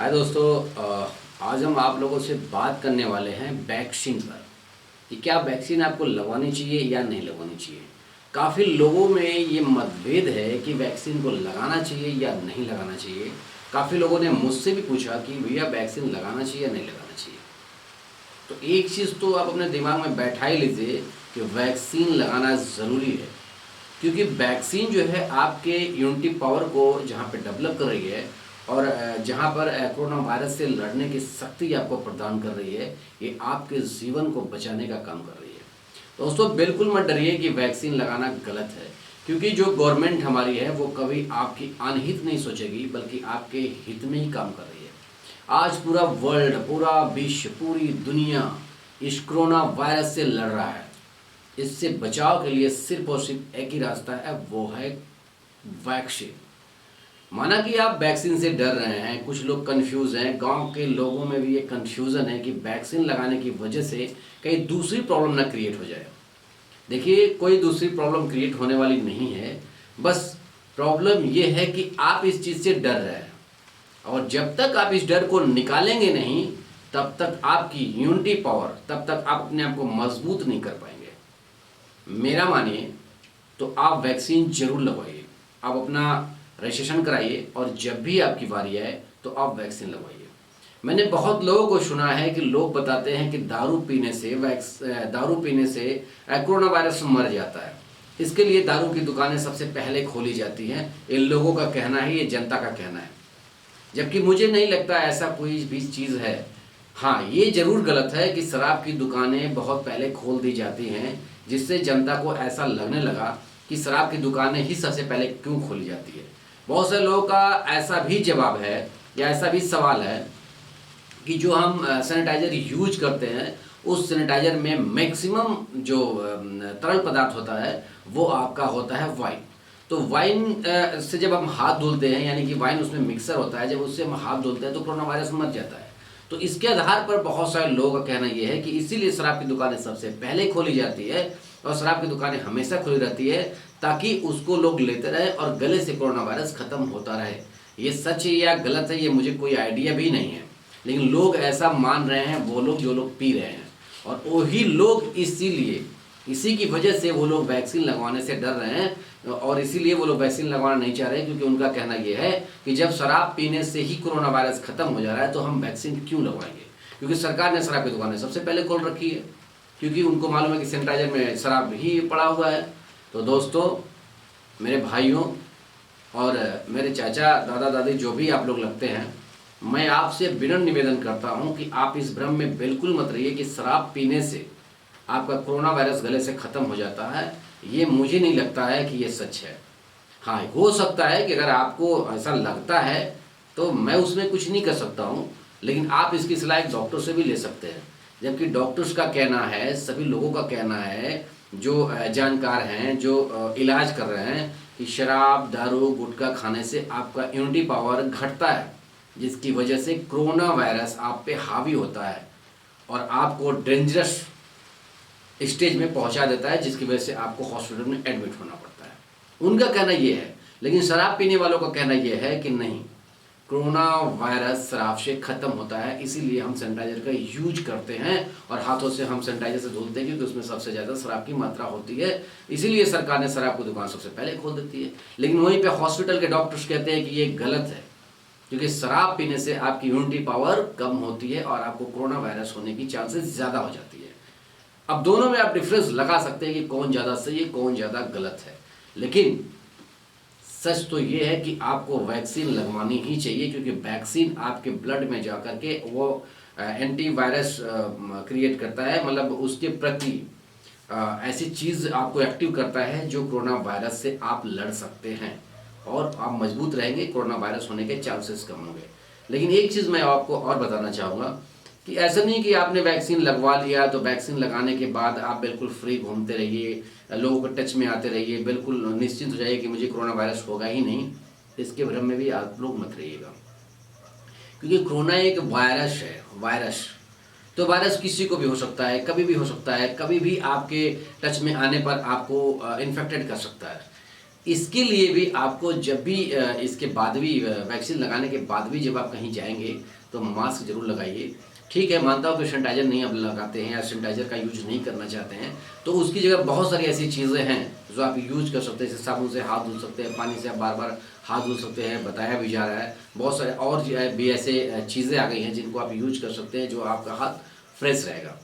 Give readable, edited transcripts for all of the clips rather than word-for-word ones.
हाय दोस्तों, आज हम आप लोगों से बात करने वाले हैं वैक्सीन पर कि क्या वैक्सीन आपको लगवानी चाहिए या नहीं लगवानी चाहिए। काफ़ी लोगों में ये मतभेद है कि वैक्सीन को लगाना चाहिए या नहीं लगाना चाहिए। काफ़ी लोगों ने मुझसे भी पूछा कि भैया वैक्सीन लगाना चाहिए या नहीं लगाना चाहिए। तो एक चीज़ तो आप अपने दिमाग में बैठा ही लीजिए कि वैक्सीन लगाना ज़रूरी है, क्योंकि वैक्सीन जो है आपके इम्यूनिटी पावर को जहाँ पे डेवलप कर रही है और जहाँ पर कोरोना वायरस से लड़ने की शक्ति आपको प्रदान कर रही है, ये आपके जीवन को बचाने का काम कर रही है। दोस्तों बिल्कुल मत डरिए कि वैक्सीन लगाना गलत है, क्योंकि जो गवर्नमेंट हमारी है वो कभी आपकी अनहित नहीं सोचेगी, बल्कि आपके हित में ही काम कर रही है। आज पूरा वर्ल्ड, पूरा विश्व, पूरी दुनिया इस कोरोना वायरस से लड़ रहा है। इससे बचाव के लिए सिर्फ और सिर्फ एक ही रास्ता है, वो है वैक्सीन। माना कि आप वैक्सीन से डर रहे हैं, कुछ लोग कंफ्यूज हैं, गांव के लोगों में भी ये कंफ्यूजन है कि वैक्सीन लगाने की वजह से कहीं दूसरी प्रॉब्लम ना क्रिएट हो जाए। देखिए, कोई दूसरी प्रॉब्लम क्रिएट होने वाली नहीं है, बस प्रॉब्लम ये है कि आप इस चीज़ से डर रहे हैं, और जब तक आप इस डर को निकालेंगे नहीं, तब तक आपकी इम्यूनिटी पावर, तब तक आप अपने आप को मजबूत नहीं कर पाएंगे। मेरा मानिए तो आप वैक्सीन जरूर लगवाइए। आप अपना रजिस्ट्रेशन कराइए और जब भी आपकी बारी आए तो आप वैक्सीन लगवाइए। मैंने बहुत लोगों को सुना है कि लोग बताते हैं कि दारू पीने से कोरोना वायरस मर जाता है। इसके लिए दारू की दुकानें सबसे पहले खोली जाती हैं। इन लोगों का कहना है, ये जनता का कहना है, जबकि मुझे नहीं लगता ऐसा कोई भी चीज़ है। हाँ, ये जरूर गलत है कि शराब की दुकानें बहुत पहले खोल दी जाती हैं, जिससे जनता को ऐसा लगने लगा कि शराब की दुकानें ही सबसे पहले क्यों खोली जाती है। बहुत से लोगों का ऐसा भी जवाब है या ऐसा भी सवाल है कि जो हम सैनिटाइजर यूज करते हैं, उस सैनिटाइजर में मैक्सिमम जो तरल पदार्थ होता है वो आपका होता है वाइन। तो वाइन से जब हम हाथ धुलते हैं, यानी कि वाइन उसमें मिक्सर होता है, जब उससे हम हाथ धुलते हैं तो कोरोना वायरस मर जाता है। तो इसके आधार पर बहुत सारे लोगों का कहना यह है कि इसीलिए शराब की दुकानें सबसे पहले खोली जाती है और शराब की दुकानें हमेशा खुली रहती है, ताकि उसको लोग लेते रहे और गले से कोरोना वायरस खत्म होता रहे। ये सच है या गलत है, ये मुझे कोई आइडिया भी नहीं है, लेकिन लोग ऐसा मान रहे हैं, वो लोग जो लोग पी रहे हैं। और वही लोग इसी की वजह से वो लोग वैक्सीन लगवाने से डर रहे हैं, और इसीलिए वो लोग वैक्सीन लगवाना नहीं चाह रहे, क्योंकि उनका कहना यह है कि जब शराब पीने से ही कोरोना वायरस खत्म हो जा रहा है तो हम वैक्सीन क्यों लगवाएंगे। क्योंकि सरकार ने शराब की दुकानें सबसे पहले खोल रखी है, क्योंकि उनको मालूम है कि सैनिटाइजर में शराब ही पड़ा हुआ है। तो दोस्तों, मेरे भाइयों और मेरे चाचा, दादा, दादी, जो भी आप लोग लगते हैं, मैं आपसे विनम्र निवेदन करता हूं कि आप इस भ्रम में बिल्कुल मत रहिए कि शराब पीने से आपका कोरोना वायरस गले से ख़त्म हो जाता है। ये मुझे नहीं लगता है कि ये सच है। हाँ, हो सकता है कि अगर आपको ऐसा लगता है तो मैं उसमें कुछ नहीं कर सकता हूँ, लेकिन आप इसकी सलाह एक डॉक्टर से भी ले सकते हैं। जबकि डॉक्टर्स का कहना है, सभी लोगों का कहना है, जो जानकार हैं, जो इलाज कर रहे हैं, कि शराब, दारू, गुटखा खाने से आपका इम्यूनिटी पावर घटता है, जिसकी वजह से कोरोना वायरस आप पे हावी होता है और आपको डेंजरस स्टेज में पहुंचा देता है, जिसकी वजह से आपको हॉस्पिटल में एडमिट होना पड़ता है। उनका कहना यह है। लेकिन शराब पीने वालों का कहना यह है कि नहीं, कोरोना वायरस शराब से खत्म होता है, इसीलिए हम सैनिटाइजर का यूज करते हैं और हाथों से हम सैनिटाइजर से धुलते हैं, क्योंकि उसमें सबसे ज़्यादा शराब की मात्रा होती है। इसीलिए सरकार ने शराब की दुकान सबसे पहले खोल देती है। लेकिन वहीं पे हॉस्पिटल के डॉक्टर्स कहते हैं कि ये गलत है, क्योंकि शराब पीने से आपकी इम्यूनिटी पावर कम होती है और आपको कोरोना वायरस होने की चांसेस ज़्यादा हो जाती है। अब दोनों में आप डिफरेंस लगा सकते हैं कि कौन ज़्यादा सही है, कौन ज़्यादा गलत है, लेकिन सच तो ये है कि आपको वैक्सीन लगवानी ही चाहिए, क्योंकि वैक्सीन आपके ब्लड में जाकर के वो एंटीवायरस क्रिएट करता है, मतलब उसके प्रति ऐसी चीज़ आपको एक्टिव करता है जो कोरोना वायरस से आप लड़ सकते हैं और आप मजबूत रहेंगे, कोरोना वायरस होने के चांसेस कम होंगे। लेकिन एक चीज़ मैं आपको और बताना चाहूँगा कि ऐसा नहीं कि आपने वैक्सीन लगवा लिया तो वैक्सीन लगाने के बाद आप बिल्कुल फ्री घूमते रहिए, लोगों के टच में आते रहिए, बिल्कुल निश्चिंत हो जाइए कि मुझे कोरोना वायरस होगा ही नहीं। इसके भ्रम में भी आप लोग मत रहिएगा, क्योंकि कोरोना एक वायरस है। तो वायरस किसी को भी हो सकता है, कभी भी हो सकता है, कभी भी आपके टच में आने पर आपको इन्फेक्टेड कर सकता है। इसके लिए भी आपको जब भी इसके बाद भी वैक्सीन लगाने के बाद भी जब आप कहीं जाएंगे तो मास्क जरूर लगाइए। ठीक है, मानता हूँ कि सैनिटाइजर नहीं आप लगाते हैं या सैनिटाइजर का यूज नहीं करना चाहते हैं, तो उसकी जगह बहुत सारी ऐसी चीज़ें हैं जो आप यूज कर सकते हैं। जैसे साबुन से हाथ धो सकते हैं, पानी से आप बार बार हाथ धो सकते हैं, बताया भी जा रहा है। बहुत सारे और भी ऐसे चीज़ें आ गई हैं जिनको आप यूज कर सकते हैं, जो आपका हाथ फ्रेश रहेगा।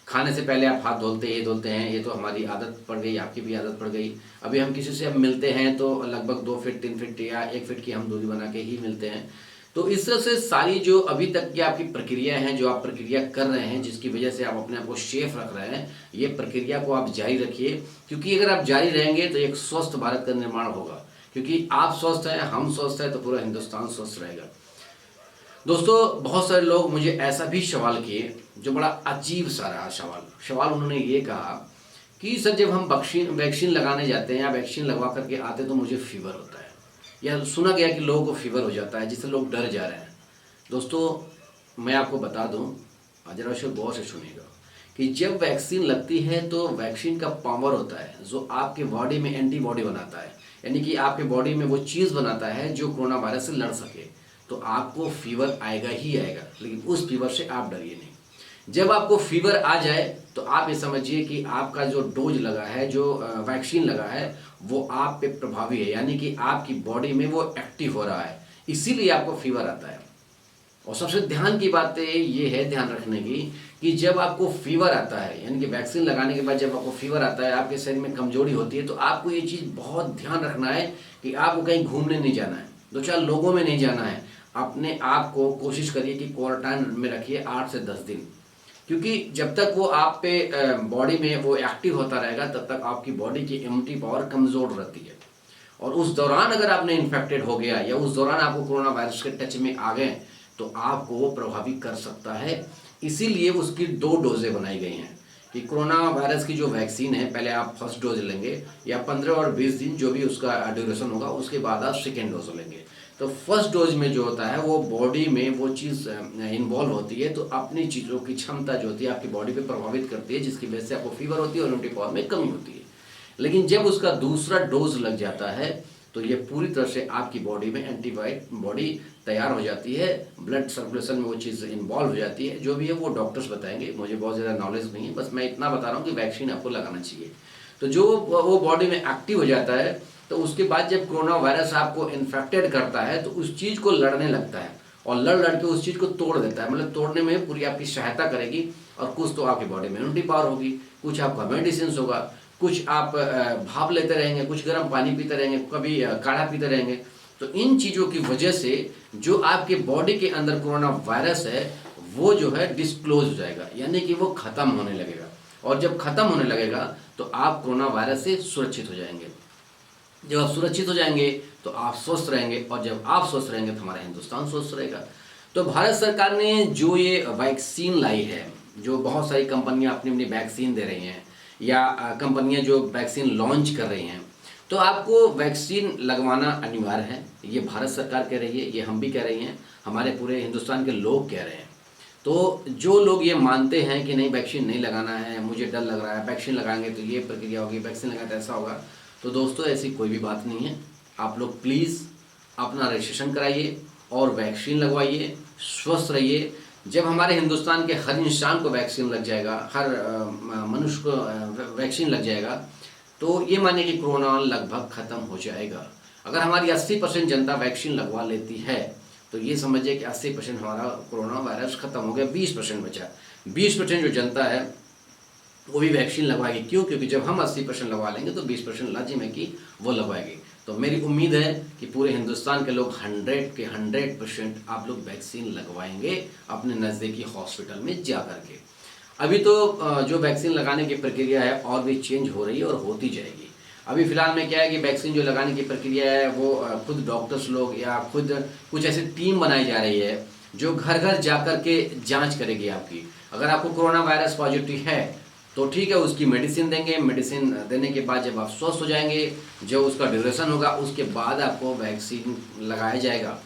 खाने से पहले आप हाथ धोते हैं, ये तो हमारी आदत पड़ गई, आपकी भी आदत पड़ गई। अभी हम किसी से अब मिलते हैं तो लगभग 2 फीट 3 फीट या 1 फीट की हम दूरी बना के ही मिलते हैं। तो इस तरह से सारी जो अभी तक की आपकी प्रक्रिया हैं, जो आप प्रक्रिया कर रहे हैं, जिसकी वजह से आप अपने आप को सेफ रख रहे हैं, ये प्रक्रिया को आप जारी रखिए। क्योंकि अगर आप जारी रहेंगे तो एक स्वस्थ भारत का निर्माण होगा। क्योंकि आप स्वस्थ हैं, हम स्वस्थ हैं, तो पूरा हिंदुस्तान स्वस्थ रहेगा। दोस्तों, बहुत सारे लोग मुझे ऐसा भी सवाल किए जो बड़ा अजीब सा रहा सवाल उन्होंने ये कहा कि सर, जब हम वैक्सीन लगाने जाते हैं या वैक्सीन लगवा करके आते तो मुझे फीवर होता है, या सुना गया कि लोगों को फीवर हो जाता है, जिससे लोग डर जा रहे हैं। दोस्तों, मैं आपको बता दूं, जरा से गौर से सुनिएगा कि जब वैक्सीन लगती है तो वैक्सीन का पावर होता है जो आपके बॉडी में एंटीबॉडी बनाता है, यानी कि आपके बॉडी में वो चीज़ बनाता है जो कोरोना वायरस से लड़ सके। तो आपको फीवर आएगा ही आएगा, लेकिन उस फीवर से आप डरिए नहीं। जब आपको फीवर आ जाए तो आप ये समझिए कि आपका जो डोज लगा है, जो वैक्सीन लगा है, वो आप पे प्रभावी है, यानी कि आपकी बॉडी में वो एक्टिव हो रहा है, इसीलिए आपको फीवर आता है। और सबसे ध्यान की बात ये है, ध्यान रखने की, कि जब आपको फीवर आता है, यानी कि वैक्सीन लगाने के बाद जब आपको फीवर आता है, आपके शरीर में कमजोरी होती है, तो आपको ये चीज़ बहुत ध्यान रखना है कि आपको कहीं घूमने नहीं जाना है, 2-4 लोगों में नहीं जाना है। अपने आप को कोशिश करिए कि क्वारंटाइन में रखिए 8 से 10 दिन, क्योंकि जब तक वो आप पे बॉडी में वो एक्टिव होता रहेगा तब तक आपकी बॉडी की इम्यूनिटी पावर कमज़ोर रहती है। और उस दौरान अगर आपने इन्फेक्टेड हो गया या उस दौरान आपको कोरोना वायरस के टच में आ गए तो आपको वो प्रभावित कर सकता है। इसीलिए उसकी 2 डोजें बनाई गई हैं कि कोरोना वायरस की जो वैक्सीन है, पहले आप फर्स्ट डोज लेंगे या 15 और 20 दिन जो भी उसका ड्यूरेशन होगा, उसके बाद आप सेकेंड डोज लेंगे। तो फर्स्ट डोज में जो होता है वो बॉडी में वो चीज़ इन्वॉल्व होती है, तो अपनी चीज़ों की क्षमता जो होती है आपकी बॉडी पे प्रभावित करती है, जिसकी वजह से आपको फीवर होती है और इम्यूनिटी पावर में कमी होती है। लेकिन जब उसका दूसरा डोज लग जाता है तो ये पूरी तरह से आपकी बॉडी में एंटीबॉडी तैयार हो जाती है, ब्लड सर्कुलेशन में वो चीज़ इन्वॉल्व हो जाती है। जो भी है वो डॉक्टर्स बताएंगे, मुझे बहुत ज़्यादा नॉलेज नहीं है, बस मैं इतना बता रहा हूँ कि वैक्सीन आपको लगाना चाहिए। तो जो वो बॉडी में एक्टिव हो जाता है, तो उसके बाद जब कोरोना वायरस आपको इन्फेक्टेड करता है तो उस चीज़ को लड़ने लगता है और लड़ के उस चीज़ को तोड़ देता है। मतलब तोड़ने में पूरी आपकी सहायता करेगी, और कुछ तो आपकी बॉडी में इम्यूनिटी पावर होगी, कुछ आपका मेडिसिन होगा, कुछ आप भाप लेते रहेंगे, कुछ गर्म पानी पीते रहेंगे, कभी काढ़ा पीते रहेंगे। तो इन चीज़ों की वजह से जो आपके बॉडी के अंदर कोरोना वायरस है वो जो है डिस्क्लोज हो जाएगा, यानी कि वो खत्म होने लगेगा। और जब खत्म होने लगेगा तो आप कोरोना वायरस से सुरक्षित हो जाएंगे। जब आप सुरक्षित हो जाएंगे तो आप स्वस्थ रहेंगे, और जब आप स्वस्थ रहेंगे तो हमारा हिंदुस्तान स्वस्थ रहेगा। तो भारत सरकार ने जो ये वैक्सीन लाई है, जो बहुत सारी कंपनियां अपनी अपनी वैक्सीन दे रही हैं या कंपनियां जो वैक्सीन लॉन्च कर रही हैं, तो आपको वैक्सीन लगवाना अनिवार्य है। ये भारत सरकार कह रही है, ये हम भी कह रही हैं, हमारे पूरे हिंदुस्तान के लोग कह रहे हैं। तो जो लोग ये मानते हैं कि नहीं वैक्सीन नहीं लगाना है, मुझे डर लग रहा है, वैक्सीन लगाएंगे तो ये प्रक्रिया होगी, वैक्सीन लगाए तो ऐसा होगा, तो दोस्तों ऐसी कोई भी बात नहीं है। आप लोग प्लीज़ अपना रजिस्ट्रेशन कराइए और वैक्सीन लगवाइए, स्वस्थ रहिए। जब हमारे हिंदुस्तान के हर इंसान को वैक्सीन लग जाएगा, हर मनुष्य को वैक्सीन लग जाएगा, तो ये मानिए कि कोरोना लगभग ख़त्म हो जाएगा। अगर हमारी 80% जनता वैक्सीन लगवा लेती है तो ये समझिए कि 80% हमारा कोरोना वायरस ख़त्म हो गया, 20% बचा। 20% जो जनता है वो भी वैक्सीन लगवाएगी। क्यों? क्योंकि जब हम 80% लगवा लेंगे तो 20% लाजिम है कि वो लगवाएगी। तो मेरी उम्मीद है कि पूरे हिंदुस्तान के लोग 100 के 100% आप लोग वैक्सीन लगवाएंगे अपने नज़दीकी हॉस्पिटल में जा कर के। अभी तो जो वैक्सीन लगाने की प्रक्रिया है और भी चेंज हो रही है और होती जाएगी। अभी फ़िलहाल में क्या है कि वैक्सीन जो लगाने की प्रक्रिया है वो खुद डॉक्टर्स लोग या खुद कुछ ऐसी टीम बनाई जा रही है जो घर घर जा कर के जाँच करेगी आपकी। अगर आपको कोरोना वायरस पॉजिटिव है तो ठीक है, उसकी मेडिसिन देंगे, मेडिसिन देने के बाद जब आप स्वस्थ हो जाएंगे, जो उसका ड्यूरेशन होगा उसके बाद आपको वैक्सीन लगाया जाएगा।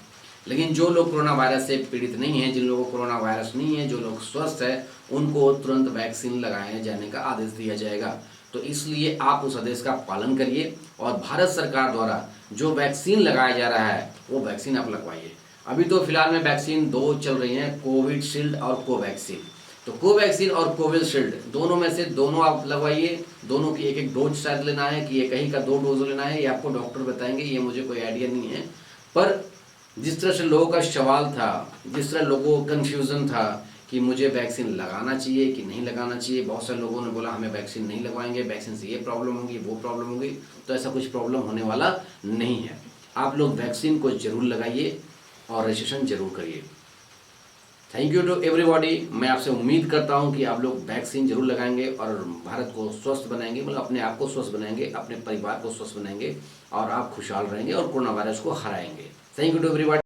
लेकिन जो लोग कोरोना वायरस से पीड़ित नहीं हैं, जिन लोगों को कोरोना वायरस नहीं है, जो लोग स्वस्थ हैं, उनको तुरंत वैक्सीन लगाए जाने का आदेश दिया जाएगा। तो इसलिए आप उस आदेश का पालन करिए और भारत सरकार द्वारा जो वैक्सीन लगाया जा रहा है वो वैक्सीन आप लगवाइए। अभी तो फिलहाल में वैक्सीन दो चल रही हैं, कोविशील्ड और कोवैक्सीन। तो कोवैक्सीन और कोविशील्ड दोनों में से दोनों आप लगवाइए। दोनों की एक एक डोज शायद लेना है कि एक ही का 2 डोज लेना है, ये आपको डॉक्टर बताएंगे, ये मुझे कोई आइडिया नहीं है। पर जिस तरह से लोगों का सवाल था, जिस तरह लोगों को कन्फ्यूज़न था कि मुझे वैक्सीन लगाना चाहिए कि नहीं लगाना चाहिए, बहुत सारे लोगों ने बोला हमें वैक्सीन नहीं लगवाएंगे, वैक्सीन से ये प्रॉब्लम होगी वो प्रॉब्लम होगी। तो ऐसा कुछ प्रॉब्लम होने वाला नहीं है। आप लोग वैक्सीन को जरूर लगाइए और रजिस्ट्रेशन जरूर करिए। Thank you to everybody. मैं आपसे उम्मीद करता हूं कि आप लोग वैक्सीन जरूर लगाएंगे और भारत को स्वस्थ बनाएंगे, मतलब अपने आप को स्वस्थ बनाएंगे, अपने परिवार को स्वस्थ बनाएंगे और आप खुशहाल रहेंगे और कोरोना वायरस को हराएंगे। Thank you to everybody.